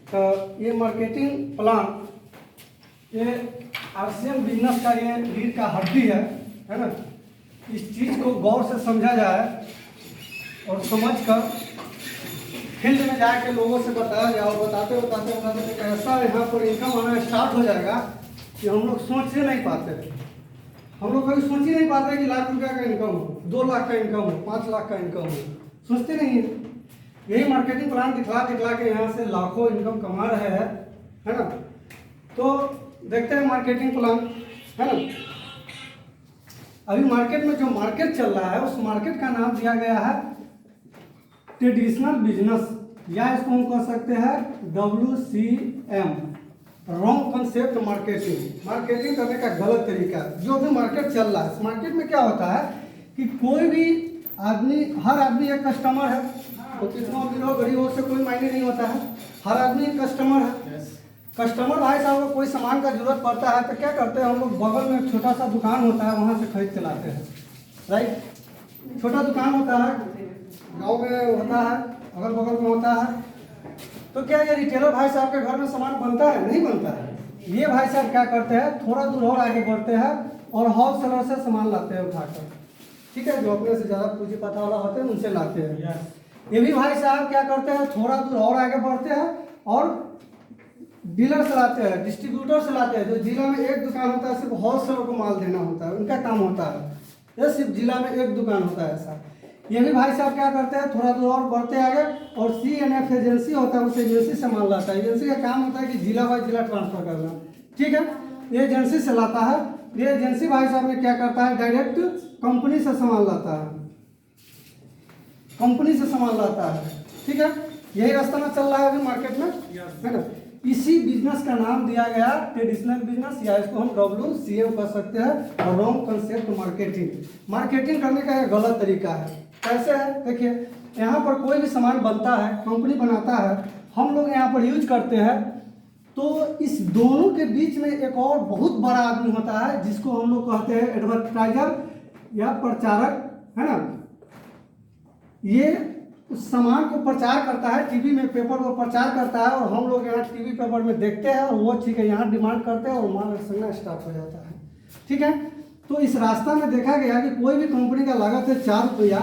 तो ये marketing plan ये आरसीएम बिजनेस का ये रीढ़ का हड्डी है ना। इस चीज़ को गौर से समझा जाए और समझकर फील्ड में जाके लोगों से बताया जाए, और बताते बताते ऐसा यहाँ पर इनकम आना स्टार्ट हो जाएगा कि हम लोग सोच ही नहीं पाते। हम लोग कभी सोच ही नहीं पाते कि लाख रुपया का इनकम हो, 2 लाख का इनकम हो, 5 लाख का इनकम हो, सोचते नहीं है। यही मार्केटिंग प्लान दिखला के यहाँ से लाखों इनकम कमा रहे हैं, है ना। तो देखते हैं मार्केटिंग प्लान, है ना। अभी मार्केट में जो मार्केट चल रहा है उस मार्केट का नाम दिया गया है ट्रेडिशनल बिजनेस, या इसको हम कह सकते हैं WCM, wrong concept marketing. Marketing करने का गलत तरीका। जो भी मार्केट चल रहा है, इस मार्केट में क्या होता है कि कोई भी आदमी, हर आदमी एक कस्टमर है। तो कितना भी लोग गरीब हो से कोई मायने नहीं होता है, हर आदमी एक कस्टमर है। कस्टमर भाई साहब को कोई सामान का जरूरत पड़ता है तो क्या करते हैं हम लोग, बगल में एक छोटा सा दुकान होता है वहाँ से खरीद के लाते हैं, राइट। छोटा दुकान होता है, गाँव में होता है, अगल बगल में होता है। तो क्या ये रिटेलर भाई साहब के घर में सामान बनता है? नहीं बनता है। ये भाई साहब क्या करते हैं, थोड़ा दूर और आगे बढ़ते हैं और होलसेलर से सामान लाते हैं उठाकर, ठीक है। जो अपने से ज़्यादा पूंजी पता वाला होते हैं उनसे लाते हैं। ये भी भाई साहब क्या करते हैं, थोड़ा दूर और आगे बढ़ते हैं और डीलर से लाते हैं, डिस्ट्रीब्यूटर से लाते हैं। जो जिला में एक दुकान होता है, सिर्फ होलसेलर को माल देना होता है, उनका काम होता है। ये सिर्फ जिला में एक दुकान होता है ऐसा। ये भी भाई साहब क्या करते हैं, थोड़ा दूर और बढ़ते आगे और CNF एजेंसी होता है, उस एजेंसी से माल लाता है। एजेंसी का काम होता है कि जिला बाई जिला ट्रांसफर करना, ठीक है। ये एजेंसी से लाता है। ये एजेंसी भाई साहब ने क्या करता है, डायरेक्ट कंपनी से सामान लाता है, कंपनी से सामान लाता है, ठीक है। यही रास्ता में चल रहा है अभी मार्केट में, है ना। इसी बिजनेस का नाम दिया गया ट्रेडिशनल बिजनेस, या इसको हम WCM कर सकते हैं, और रॉन्ग कंसेप्ट मार्केटिंग। मार्केटिंग करने का एक गलत तरीका है। कैसे है, देखिए यहाँ पर कोई भी सामान बनता है, कंपनी बनाता है, हम लोग यहाँ पर यूज करते हैं। तो इस दोनों के बीच में एक और बहुत बड़ा आदमी होता है जिसको हम लोग कहते हैं एडवर्टाइजर या प्रचारक, है ना। ये उस सामान को प्रचार करता है, टीवी में, पेपर पर प्रचार करता है, और हम लोग यहाँ टीवी पेपर में देखते हैं और वो ठीक है यहाँ डिमांड करते हैं और माल संग्रह स्टार्ट हो जाता है, ठीक है। तो इस रास्ता में देखा गया कि कोई भी कंपनी का लागत है 4 रुपया,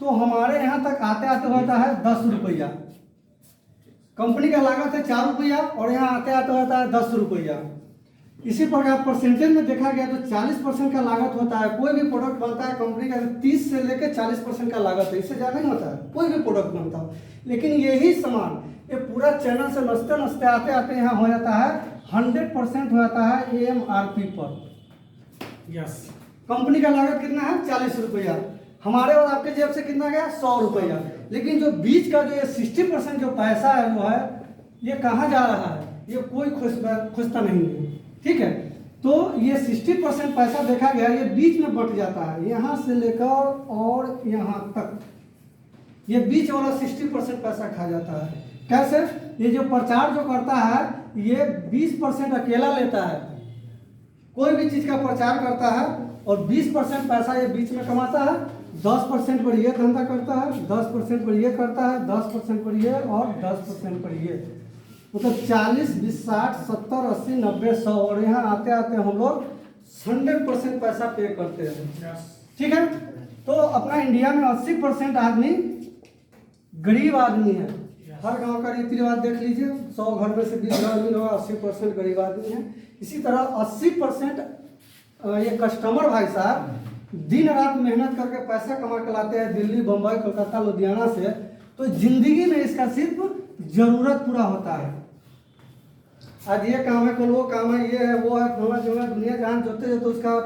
तो हमारे यहाँ तक आते आते होता है 10 रुपया। कंपनी का लागत है 4 रुपया और यहाँ आते आते होता है 10 रुपया। इसी प्रकार परसेंटेज में देखा गया तो 40% का लागत होता है। कोई भी प्रोडक्ट बनता है कंपनी का 30 से लेकर 40% का लागत है, इससे ज़्यादा नहीं होता है कोई भी प्रोडक्ट बनता हो। लेकिन यही सामान ये पूरा चैनल से नसते नसते आते आते यहाँ हो जाता है 100% हो जाता है AMRP पर। यस, कंपनी का लागत कितना है 40 रुपया, हमारे और आपके जेब से कितना गया 100 रुपया। लेकिन जो बीच का जो ये 60% जो पैसा है वो है, ये कहाँ जा रहा है, ये कोई खुशता नहीं है, ठीक है। तो ये 60% पैसा देखा गया ये बीच में बट जाता है, यहाँ से लेकर और यहाँ तक ये बीच वाला 60% पैसा खा जाता है। कैसे, ये जो प्रचार जो करता है ये 20% अकेला लेता है, कोई भी चीज़ का प्रचार करता है और 20% पैसा ये बीच में कमाता है। 10% पर ये धंधा करता है, 10% पर ये करता है, 10% पर ये और 10% पर ये, मतलब 40, 20, 60, 70, 80, 90, 100 और यहाँ आते आते हम लोग 100% पैसा पे करते हैं, ठीक है। तो अपना इंडिया में 80% आदमी गरीब आदमी है। हर गांव का रीति रिवाज देख लीजिए, 100 घर में से 20 घर में होगा 80% गरीब आदमी है। इसी तरह 80% ये कस्टमर भाई साहब दिन रात मेहनत करके पैसा कमा के लाते हैं दिल्ली, बम्बई, कोलकाता, लुधियाना से। तो जिंदगी में इसका सिर्फ जरूरत पूरा होता है। आज ये काम है, कल वो काम है, ये है वो है, फलाना जो है, दुनिया जहान जोते जोते उसका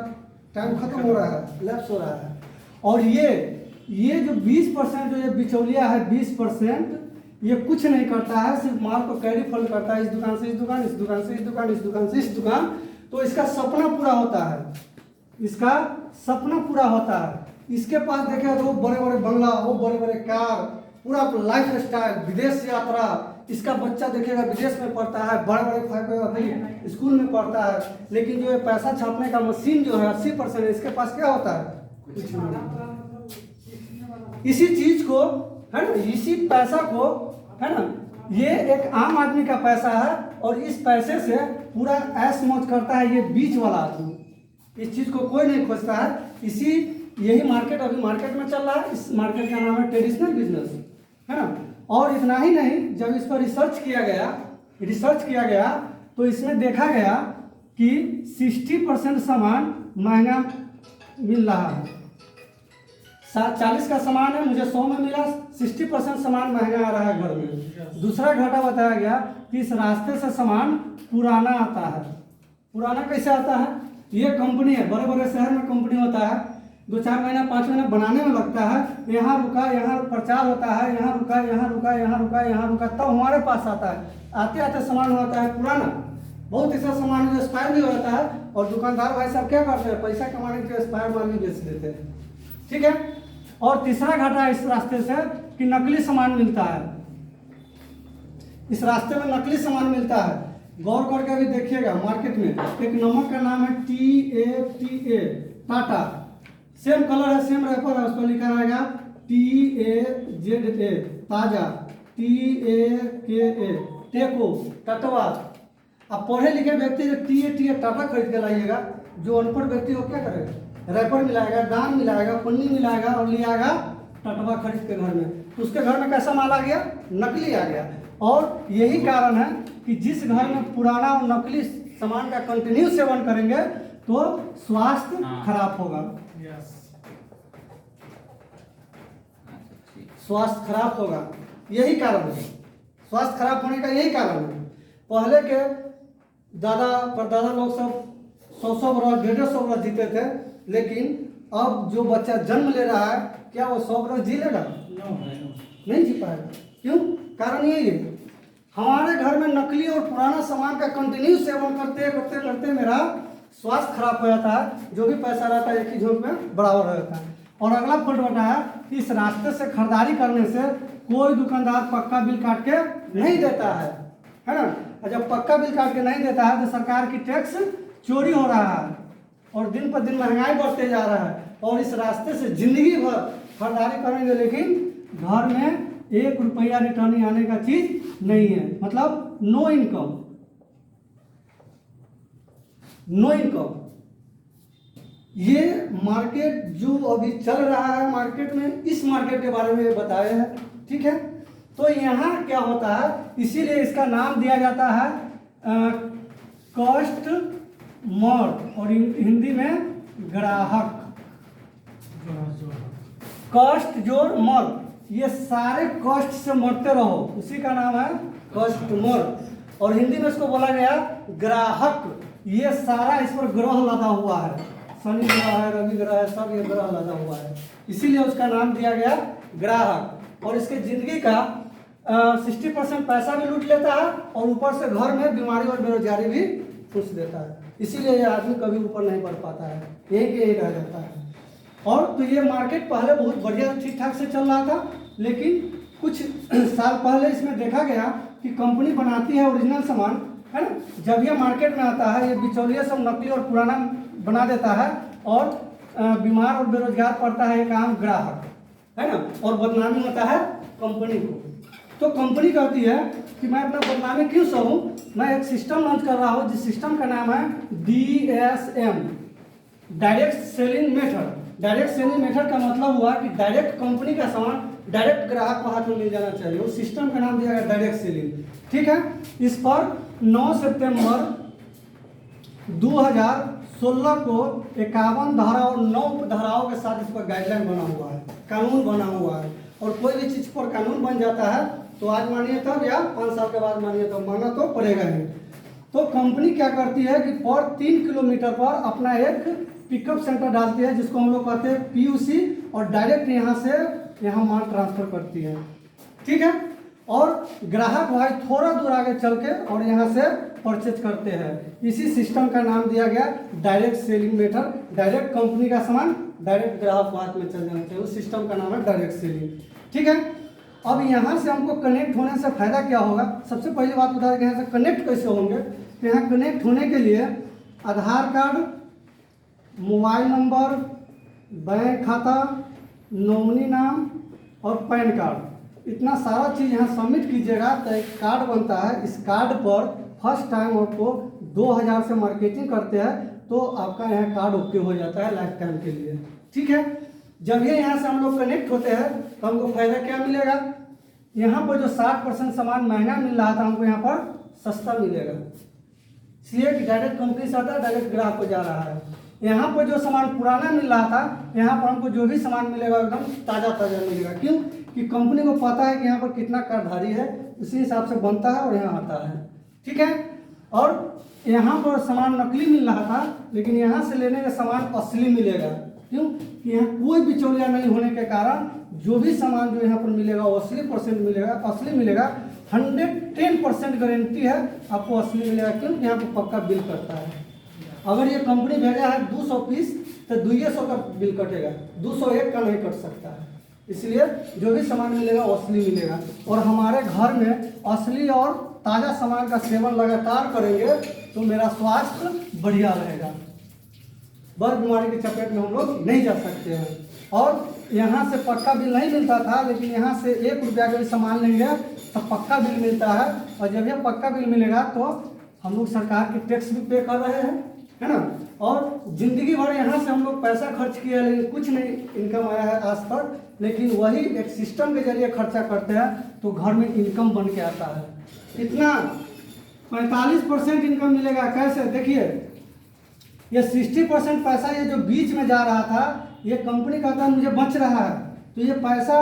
टाइम खत्म हो रहा है, लैप्स हो रहा है। और ये जो 20% जो ये बिचौलिया है 20%, ये कुछ नहीं करता है, सिर्फ माल को कैरी फॉरवर्ड करता है, इस दुकान से इस दुकान, इस दुकान से इस दुकान, इस दुकान से इस दुकान। तो इसका सपना पूरा होता है, इसका सपना पूरा होता है। इसके पास देखे तो बड़े बड़े बंगला, वो बड़े बड़े कार, पूरा लाइफ स्टाइल, विदेश यात्रा। इसका बच्चा देखेगा विदेश में पढ़ता है, बड़े बड़े फाइव स्कूल में पढ़ता है। लेकिन जो पैसा छापने का मशीन जो है 80%, इसके पास क्या होता है, कुछ नहीं। इसी चीज को, है ना, इसी पैसा को, है ना, ये एक आम आदमी का पैसा है और इस पैसे से पूरा ऐश मौज करता है ये बीच वाला आदमी। इस चीज़ को कोई नहीं खोजता है। इसी यही मार्केट अभी मार्केट में चल रहा है। इस मार्केट का नाम है ट्रेडिशनल बिजनेस, है ना। और इतना ही नहीं, जब इस पर रिसर्च किया गया तो इसमें देखा गया कि 60% सामान महंगा मिल रहा है। 40 का सामान है, मुझे 100 में मिला, 60% सामान महंगा आ रहा है घर में। दूसरा घाटा बताया गया कि इस रास्ते से सामान पुराना आता है। पुराना कैसे आता है? ये कंपनी है, बड़े बड़े शहर में कंपनी होता है, 2-4 महीना 5 महीना बनाने में लगता है, यहाँ रुका, यहाँ प्रचार होता है, यहाँ रुका, यहाँ रुका, यहाँ रुका, यहाँ रुका, तब हमारे पास आता है। आते आते सामान होता है पुराना। बहुत ऐसा सामान जो एक्सपायर भी होता है और दुकानदार भाई साहब क्या करते हैं, पैसा कमाने के लिए एक्सपायर माल भी बेच देते हैं। ठीक है। और तीसरा घाटा है इस रास्ते से कि नकली सामान मिलता है। इस रास्ते में नकली सामान मिलता है। गौर करके अभी देखिएगा, मार्केट में एक नमक का नाम है TATA, टाटा। सेम कलर है, सेम रैपर है, उस पर लिखा रहेगा TAZA, ताजा, TAKA, टेको, टटवा। अब पढ़े लिखे व्यक्ति जो TATA टाटा खरीद के लाइएगा, जो अनपढ़ व्यक्ति हो क्या करेगा, रैपर मिलाएगा, दान मिलाएगा, पन्नी मिलाएगा और ले आएगा टटवा खरीद के घर में। तो उसके घर में कैसा माल आ गया? नकली आ गया। और यही कारण है कि जिस घर में पुराना और नकली सामान का कंटिन्यू सेवन करेंगे तो स्वास्थ्य खराब होगा। स्वास्थ्य खराब होगा, यही कारण है। स्वास्थ्य खराब होने का यही कारण है। पहले के दादा परदादा लोग सब 100 वर्ष 150 वर्ष जीते थे, लेकिन अब जो बच्चा जन्म ले रहा है क्या वो 100 वर्ष जी लेगा? नहीं जी पाएगा। क्यों? कारण यही है, हमारे घर में नकली और पुराना सामान का कंटिन्यू सेवन करते करते करते मेरा स्वास्थ्य खराब हो जाता है। जो भी पैसा रहता है एक ही झोंक में बराबर रहता है। और अगला पॉइंट बताया कि इस रास्ते से खरीदारी करने से कोई दुकानदार पक्का बिल काट के नहीं देता है ना। और जब पक्का बिल काट के नहीं देता है तो सरकार की टैक्स चोरी हो रहा है और दिन पर दिन महंगाई बढ़ते जा रहा है। और इस रास्ते से जिंदगी भर खरीदारी करेंगे लेकिन घर में 1 रुपया रिटर्न आने का चीज नहीं है, मतलब नो इनकम। ये मार्केट जो अभी चल रहा है मार्केट में, इस मार्केट के बारे में बताया है। ठीक है। तो यहाँ क्या होता है, इसीलिए इसका नाम दिया जाता है कस्टमर और हिंदी में ग्राहक। कष्ट जोड़ मर, ये सारे कष्ट से मरते रहो, उसी का नाम है कस्टमर। और हिंदी में इसको बोला गया ग्राहक। ये सारा इस पर ग्रह लदा हुआ है, शनि ग्रह है, रवि ग्रह है, सब ये ग्रह लदा हुआ है, इसीलिए उसका नाम दिया गया ग्राहक। और इसके जिंदगी का 60% पैसा भी लूट लेता है और ऊपर से घर में बीमारी और बेरोजगारी भी घुस देता है। इसीलिए ये आदमी कभी ऊपर नहीं बढ़ पाता है, यही के यही रह जाता है। और तो ये मार्केट पहले बहुत बढ़िया ठीक ठाक से चल रहा था, लेकिन कुछ साल पहले इसमें देखा गया कि कंपनी बनाती है ओरिजिनल सामान, है ना। जब ये मार्केट में आता है ये बिचौलिया सब नकली और पुराना बना देता है और बीमार और बेरोजगार पड़ता है एक आम ग्राहक, है ना। और बदनामी होता है कंपनी को। तो कंपनी कहती है कि मैं अपना बदनामी क्यों सहूं, मैं एक सिस्टम लॉन्च कर रहा हूं जिस सिस्टम का नाम है DSM, direct selling method. Direct selling method का मतलब हुआ कि डायरेक्ट कंपनी का सामान डायरेक्ट ग्राहक को हाथ में मिल जाना चाहिए। उस सिस्टम का नाम दिया गया डायरेक्ट सेलिंग। ठीक है। इस पर 9 सितंबर 2016 को 51 धारा और 9 धाराओं के साथ इस पर गाइडलाइन बना हुआ है, कानून बना हुआ है। और कोई भी चीज़ पर कानून बन जाता है तो आज मानिए तब या 5 साल के बाद मानिए तो मानना तो पड़ेगा ही। तो कंपनी क्या करती है कि पर 3 किलोमीटर पर अपना एक पिकअप सेंटर डालती है जिसको हम लोग कहते हैं PUC, और डायरेक्ट यहाँ से यहाँ माल ट्रांसफर करती है। ठीक है। और ग्राहक भाई थोड़ा दूर आगे चल के और यहाँ से परचेज करते हैं। इसी सिस्टम का नाम दिया गया direct selling method. Direct company का सामान डायरेक्ट ग्राहक हाथ में चल जाना चाहिए, उस सिस्टम का नाम है डायरेक्ट सेलिंग। ठीक है। अब यहाँ से हमको कनेक्ट होने से फायदा क्या होगा, सबसे पहली बात बता दें कि यहाँ से कनेक्ट कैसे होंगे। तो यहाँ कनेक्ट होने के लिए आधार कार्ड, मोबाइल नंबर, बैंक खाता, नॉमिनी नाम और पैन कार्ड, इतना सारा चीज़ यहाँ सबमिट कीजिएगा तो एक कार्ड बनता है। इस कार्ड पर फर्स्ट टाइम आपको 2000 से मार्केटिंग करते हैं तो आपका यहाँ कार्ड ओके हो जाता है लाइफ टाइम के लिए। ठीक है, जब ये यहाँ से हम लोग कनेक्ट होते हैं तो हमको फायदा क्या मिलेगा, यहाँ पर जो 60% सामान महंगा मिल रहा था हमको यहाँ पर सस्ता मिलेगा, इसलिए कि डायरेक्ट कंपनी से आता है, डायरेक्ट ग्राहक को जा रहा है। यहाँ पर जो सामान पुराना मिल रहा था, यहाँ पर हमको जो भी सामान मिलेगा एकदम ताज़ा ताज़ा मिलेगा। क्यों कि कंपनी को पता है कि यहाँ पर कितना कार्डधारी है, उसी हिसाब से बनता है और यहाँ आता है। ठीक है, और यहाँ पर सामान नकली मिल रहा था, लेकिन यहाँ से लेने का सामान असली मिलेगा। क्यों कि यहाँ कोई बिचौलिया नहीं होने के कारण जो भी सामान जो यहाँ पर मिलेगा वो असली मिलेगा। 110% गारंटी है आपको असली मिलेगा। क्यों यहाँ पर पक्का बिल करता है। अगर ये कंपनी भेजा है 200 पीस तो 200 का बिल कटेगा, 201 का नहीं कट सकता है। इसलिए जो भी सामान मिलेगा वो असली मिलेगा। और हमारे घर में असली और ताज़ा सामान का सेवन लगातार करेंगे तो मेरा स्वास्थ्य बढ़िया रहेगा, बड़ बीमारी की चपेट में हम लोग नहीं जा सकते हैं। और यहाँ से पक्का बिल नहीं मिलता था, लेकिन यहाँ से 1 रुपया का भी सामान लेंगे तो पक्का बिल मिलता है। और जब यह पक्का बिल मिलेगा तो हम लोग सरकार के टैक्स भी पे कर रहे हैं, है ना। और ज़िंदगी भर यहाँ से हम लोग पैसा खर्च किया, लेकिन कुछ नहीं इनकम आया है आज तक। लेकिन वही एक सिस्टम के जरिए खर्चा करते हैं तो घर में इनकम बन के आता है। कितना 45% इनकम मिलेगा। कैसे देखिए, ये 60% पैसा ये जो बीच में जा रहा था, ये कंपनी कहता है मुझे बच रहा है, तो ये पैसा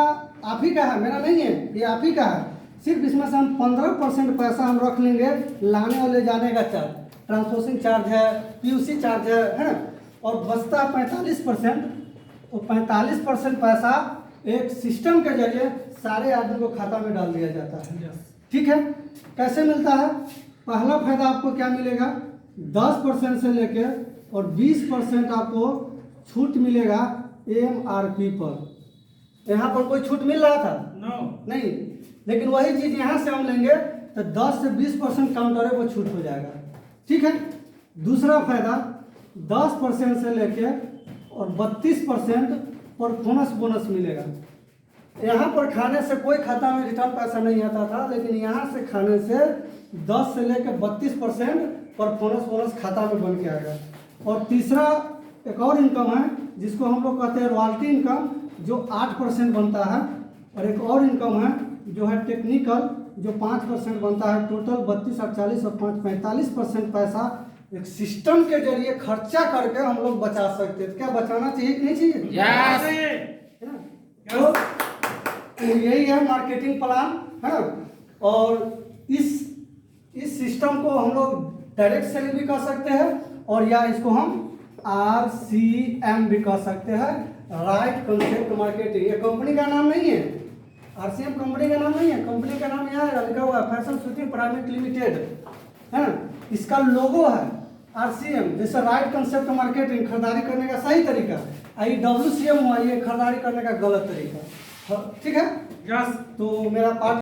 आप ही का है, मेरा नहीं है, ये आप ही का है। सिर्फ इसमें से हम 15% पैसा हम रख लेंगे लाने और ले जाने का चार्ज, ट्रांसपोर्टिंग चार्ज है, PUC चार्ज है। और बचता 45%, तो 45% पैसा एक सिस्टम के जरिए सारे आदमी को खाता में डाल दिया जाता है। ठीक है, कैसे मिलता है। पहला फायदा आपको क्या मिलेगा, 10% से लेके और 20% आपको छूट मिलेगा MRP पर। यहाँ पर कोई छूट मिल रहा था? नहीं, लेकिन वही चीज़ यहाँ से हम लेंगे तो 10 से 20% काउंटरे पर छूट हो जाएगा। ठीक है, दूसरा फायदा 10% से लेके और 32% परफॉर्मेंस बोनस मिलेगा। यहाँ पर खाने से कोई खाता में रिटर्न पैसा नहीं आता था, लेकिन यहाँ से खाने से 10 से लेकर 32% परफॉर्मेंस बोनस खाता में बन के आएगा। और तीसरा एक और इनकम है जिसको हम लोग कहते हैं रॉयल्टी इनकम, जो 8% बनता है। और एक और इनकम है जो है टेक्निकल, जो 5% बनता है। टोटल 32 और 40 और 5 45% पैसा एक सिस्टम के जरिए खर्चा करके हम लोग बचा सकते हैं। क्या बचाना चाहिए कि नहीं चाहिए? तो यही है मार्केटिंग प्लान, है ना। और इस सिस्टम को हम लोग डायरेक्ट सेलिंग भी कर सकते हैं, और या इसको हम RCM भी कह सकते हैं, राइट कंसेप्ट मार्केटिंग। ये कंपनी का नाम नहीं है, RCM कंपनी का नाम नहीं है। कंपनी का नाम यहाँ लिखा हुआ है फैशन शूटिंग प्राइवेट लिमिटेड, है ना। इसका लोगो है RCM, जैसे राइट कंसेप्ट मार्केटिंग, खरीदारी करने का सही तरीका। WCM हुआ ये खरीदारी करने का गलत तरीका। ठीक है, तो मेरा पार्ट